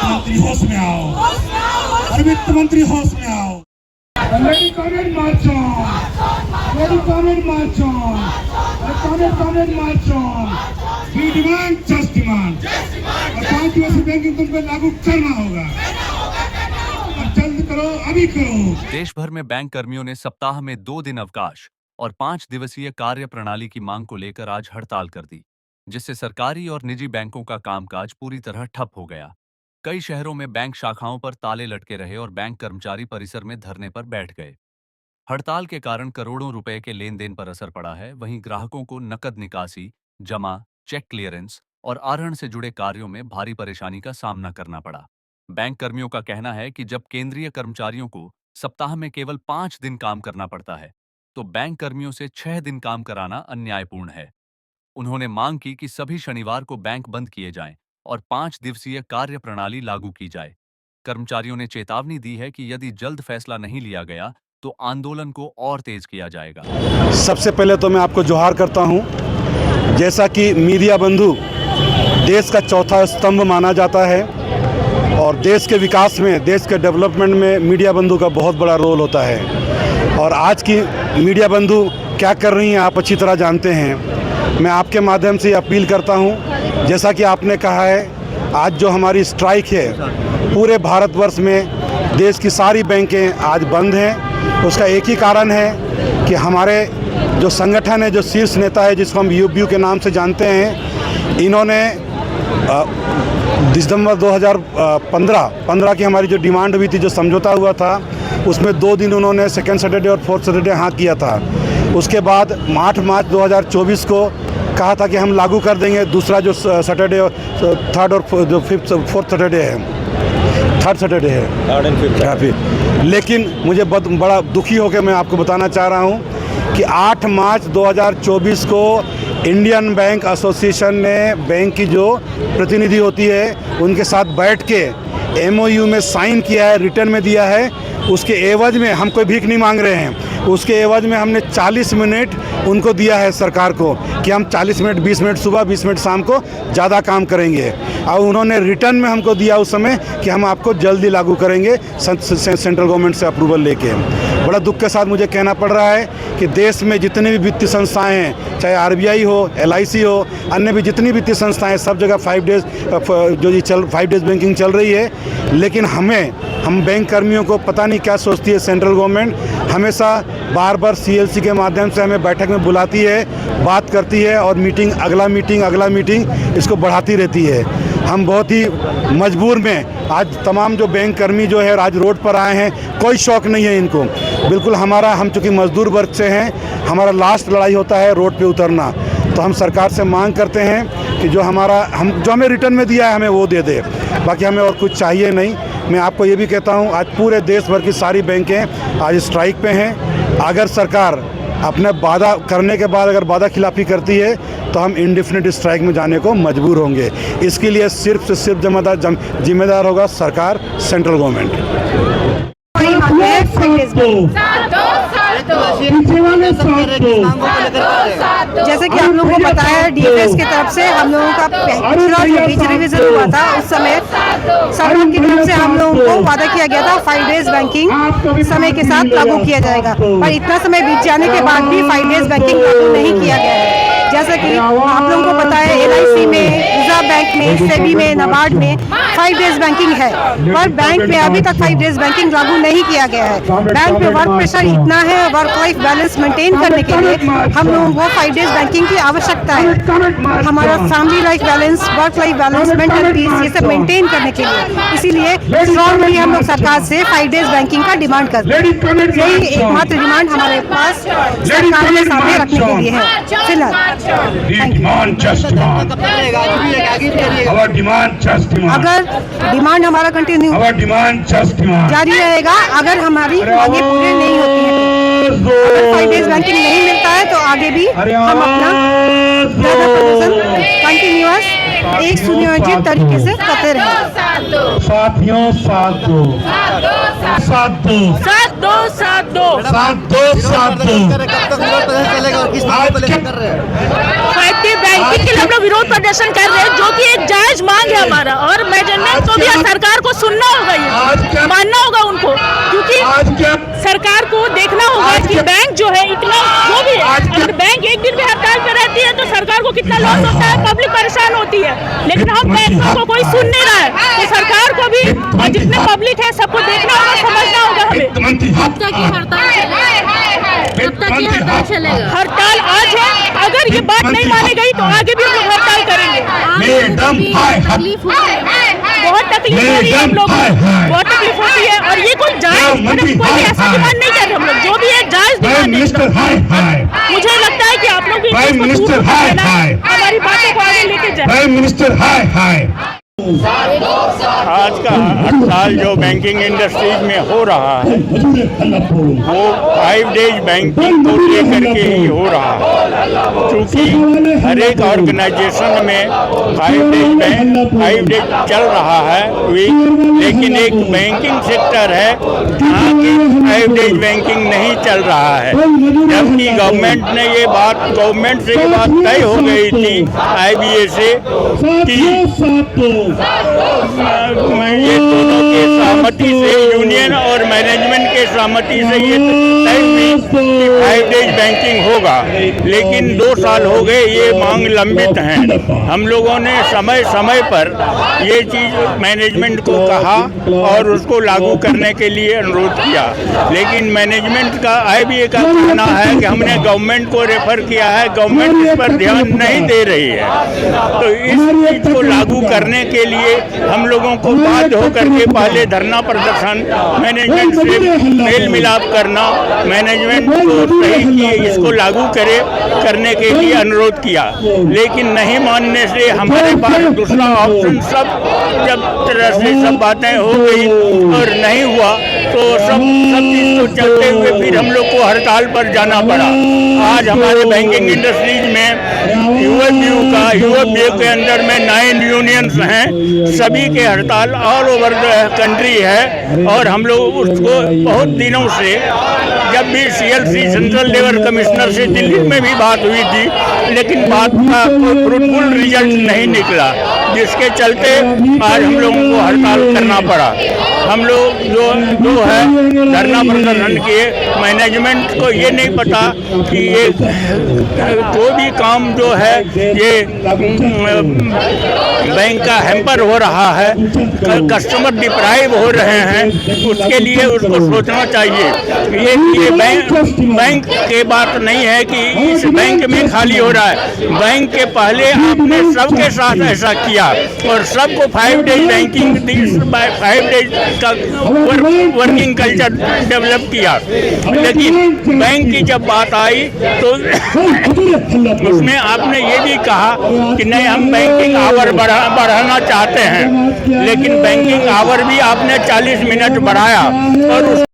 मंत्री होश में आओ, और वित्त मंत्री होश में आओ। Ladies comment march on, ladies comment march on, comment march on. We demand just demand. और 5 दिवसीय बैंकिंग तुम पे लागू करना होगा, और जल्द करो, अभी करो। देश भर में बैंक कर्मियों ने सप्ताह में 2 दिन अवकाश और 5 दिवसीय कार्य प्रणाली की मांग को लेकर आज हड़ताल कर दी, जिससे सरकारी और निजी बैंकों का कामकाज पूरी तरह ठप हो गया। कई शहरों में बैंक शाखाओं पर ताले लटके रहे और बैंक कर्मचारी परिसर में धरने पर बैठ गए। हड़ताल के कारण करोड़ों रुपए के लेन देन पर असर पड़ा है। वहीं ग्राहकों को नकद निकासी, जमा, चेक क्लियरेंस और आहरण से जुड़े कार्यों में भारी परेशानी का सामना करना पड़ा। बैंक कर्मियों का कहना है कि जब केंद्रीय कर्मचारियों को सप्ताह में केवल 5 दिन काम करना पड़ता है, तो बैंक कर्मियों से 6 दिन काम कराना अन्यायपूर्ण है। उन्होंने मांग की कि सभी शनिवार को बैंक बंद किए जाएं और 5 दिवसीय कार्य प्रणाली लागू की जाए। कर्मचारियों ने चेतावनी दी है कि यदि जल्द फैसला नहीं लिया गया तो आंदोलन को और तेज किया जाएगा। सबसे पहले तो मैं आपको जोहार करता हूं। जैसा कि मीडिया बंधु देश का चौथा स्तंभ माना जाता है और देश के विकास में, देश के डेवलपमेंट में मीडिया बंधु का बहुत बड़ा रोल होता है। और आज की मीडिया बंधु क्या कर रही हैं आप अच्छी तरह जानते हैं। मैं आपके माध्यम से अपील करता हूं, जैसा कि आपने कहा है, आज जो हमारी स्ट्राइक है, पूरे भारतवर्ष में देश की सारी बैंकें आज बंद हैं। उसका एक ही कारण है कि हमारे जो संगठन है, जो शीर्ष नेता है जिसको हम यूपीयू के नाम से जानते हैं, इन्होंने दिसंबर 2015 की हमारी जो डिमांड हुई थी, जो समझौता हुआ था, उसमें 2 दिन उन्होंने सेकेंड सैटरडे और फोर्थ सैटरडे हाँ किया था। उसके बाद 8 मार्च 2024 को कहा था कि हम लागू कर देंगे दूसरा जो सैटरडे, थर्ड और जो फोर्थ सैटरडे है, थर्ड सैटरडे है, थर्ड एंड फिफ्थ। लेकिन मुझे बड़ा दुखी होकर मैं आपको बताना चाह रहा हूं कि 8 मार्च 2024 को इंडियन बैंक एसोसिएशन ने बैंक की जो प्रतिनिधि होती है उनके साथ बैठ के MOU में साइन किया है, रिटर्न में दिया है। उसके एवज में हम कोई भीख नहीं मांग रहे हैं, उसके एवज में हमने 40 मिनट उनको दिया है सरकार को कि हम 40 मिनट, 20 मिनट सुबह, 20 मिनट शाम को ज़्यादा काम करेंगे। और उन्होंने रिटर्न में हमको दिया उस समय कि हम आपको जल्दी लागू करेंगे सेंट्रल गवर्नमेंट से अप्रूवल लेके। बड़ा दुख के साथ मुझे कहना पड़ रहा है कि देश में जितनी भी वित्तीय संस्थाएं हैं, चाहे RBI हो, LIC हो, अन्य भी जितनी वित्तीय संस्थाएं, सब जगह 5 डेज़ जो ये 5 डेज़ बैंकिंग चल रही है। लेकिन हम बैंक कर्मियों को पता नहीं क्या सोचती है सेंट्रल गवर्नमेंट, हमेशा बार बार CLC के माध्यम से हमें बैठक में बुलाती है, बात करती है और अगला मीटिंग इसको बढ़ाती रहती है। हम बहुत ही मजबूर में आज तमाम जो बैंक कर्मी जो है आज रोड पर आए हैं। कोई शौक नहीं है इनको, बिल्कुल हम चूँकि मजदूर वर्ग से हैं, हमारा लास्ट लड़ाई होता है रोड पे उतरना। तो हम सरकार से मांग करते हैं कि जो हमें रिटर्न में दिया है हमें वो दे दे, बाकी हमें और कुछ चाहिए नहीं। मैं आपको ये भी कहता हूँ, आज पूरे देश भर की सारी बैंकें आज स्ट्राइक पे हैं। अगर सरकार अपने वादा करने के बाद अगर वादा खिलाफी करती है तो हम इंडेफिनिट स्ट्राइक में जाने को मजबूर होंगे। इसके लिए सिर्फ से सिर्फ जिम्मेदार होगा सरकार, सेंट्रल गवर्नमेंट। जैसे कि हम लोगों को पता है, DFS की तरफ से हम लोगों का पिछला जो बीच रिवीजन हुआ था उस समय सरकार की तरफ से हम लोगों को वादा किया गया था 5 डेज बैंकिंग समय के साथ लागू किया जाएगा, पर इतना समय बीत जाने के बाद भी 5 डेज बैंकिंग लागू नहीं किया गया है। जैसा कि आप लोगों को पता है, LIC में, रिजर्व बैंक में, सेबी में, नाबार्ड में 5 डेज बैंकिंग है, पर बैंक में अभी तक 5 डेज बैंकिंग लागू नहीं किया गया है। बैंक में वर्क प्रेशर इतना है, वर्क लाइफ बैलेंस मेंटेन करने के लिए हम लोगों को 5 डेज बैंकिंग की आवश्यकता है। हमारा family life balance, work life balance, mental peace, ये सब मेंटेन करने के लिए, इसीलिए स्ट्रांगली हम लोग सरकार से 5 डेज बैंकिंग का डिमांड करते हैं। यही एकमात्र डिमांड हमारे पास सरकार के सामने रखने के लिए है फिलहाल। अगर डिमांड हमारा कंटिन्यू जारी रहेगा, अगर हमारी मांगे पूरी नहीं होती है, अगर 5 डेज बैंकिंग नहीं मिलता है तो आगे भी हम अपना ज़्यादा प्रदर्शन कंटिन्यूअस एक सुनियोजित तरीके से करते रहेंगे। साथियों साथ दो। बैंकिंग के लिए हम लोग विरोध प्रदर्शन कर रहे हैं, जो कि एक जायज मांग है हमारा। और मैं जनरल को भी है सरकार को सुनना होगा, ये मानना होगा उनको, क्योंकि सरकार को देखना होगा कि बैंक जो है इतना जो भी है, अगर बैंक एक दिन भी हड़ताल पे रहती है तो सरकार को कितना लॉस होता है, पब्लिक परेशान होती है। लेकिन हम बैंकों को कोई सुन नहीं रहा है, तो सरकार को भी और जितने पब्लिक है सबको देखना होगा, समझना होगा हमें। कब तक ये हड़ताल चलेगा? हड़ताल आज है, अगर ये बात नहीं मानी गई तो आगे भी हम लोग हड़ताल करेंगे। तकलीफ हो रही है, बहुत तकलीफ हो रही है हम लोग को, बहुत तकलीफ होती है। और ये कोई जायज, कोई भी ऐसा डिमांड नहीं कर रहे हम लोग, जो भी है जायज डिमांड है। मुझे लगता है कि आप लोग भी इसको दूर करना, हमारी बातों को आगे लेके जाए। आज का हड़ताल जो बैंकिंग इंडस्ट्रीज में हो रहा है वो 5 डेज बैंकिंग को लेकर के ही हो रहा है, क्योंकि हर एक ऑर्गेनाइजेशन में 5 डेज चल रहा है वीक, लेकिन एक बैंकिंग सेक्टर है जहाँ की 5 डेज बैंकिंग नहीं चल रहा है, जबकि गवर्नमेंट से ये बात तय हो गई थी IBA से कि ये दोनों के सहमति से, यूनियन और मैनेजमेंट के सहमति से ये तय हुई कि 5 डेज बैंकिंग होगा। लेकिन 2 साल हो गए ये मांग लंबित हैं। हम लोगों ने समय समय पर ये चीज़ मैनेजमेंट को कहा और उसको लागू करने के लिए अनुरोध किया, लेकिन मैनेजमेंट का IBA का कहना है कि हमने गवर्नमेंट को रेफर किया है, गवर्नमेंट इस पर ध्यान नहीं दे रही है। तो इस चीज़ को लागू करने के लिए हम लोगों को बाध्य होकर के पहले धरना प्रदर्शन, मैनेजमेंट से मेल मिलाप करना, मैनेजमेंट को सही किए इसको लागू करने के लिए अनुरोध किया, लेकिन नहीं मानने से हमारे पास दूसरा ऑप्शन जब तरह से सब बातें हो गई और नहीं हुआ तो सब चीज़ को चलते हुए फिर हम लोग को हड़ताल पर जाना पड़ा। आज हमारे बैंकिंग इंडस्ट्रीज में यूएफबीयू के अंदर में 9 यूनियंस हैं, सभी के हड़ताल ऑल ओवर द कंट्री है। और हम लोग उसको बहुत दिनों से, जब भी CLC सेंट्रल लेबर कमिश्नर से दिल्ली में भी बात हुई थी, लेकिन बात का फ्रूटफुल रिजल्ट नहीं निकला, जिसके चलते आज हम लोगों को हड़ताल करना पड़ा। हम लोग जो है धरना प्रदर्शन किए, मैनेजमेंट को ये नहीं पता कि ये कोई भी काम जो है ये बैंक का हैम्पर हो रहा है, कस्टमर डिप्राइव हो रहे हैं, उसके लिए उसको सोचना चाहिए। ये बैंक के बात नहीं है कि इस बैंक में खाली हो रहा है, बैंक के पहले आपने सबके साथ ऐसा किया और सबको 5 डेज बैंकिंग 5 डेज का वर्किंग कल्चर डेवलप किया, लेकिन बैंक की जब बात आई तो उसमें आपने ये भी कहा कि नहीं हम बैंकिंग आवर बढ़ाना चाहते हैं, लेकिन बैंकिंग आवर भी आपने 40 मिनट बढ़ाया और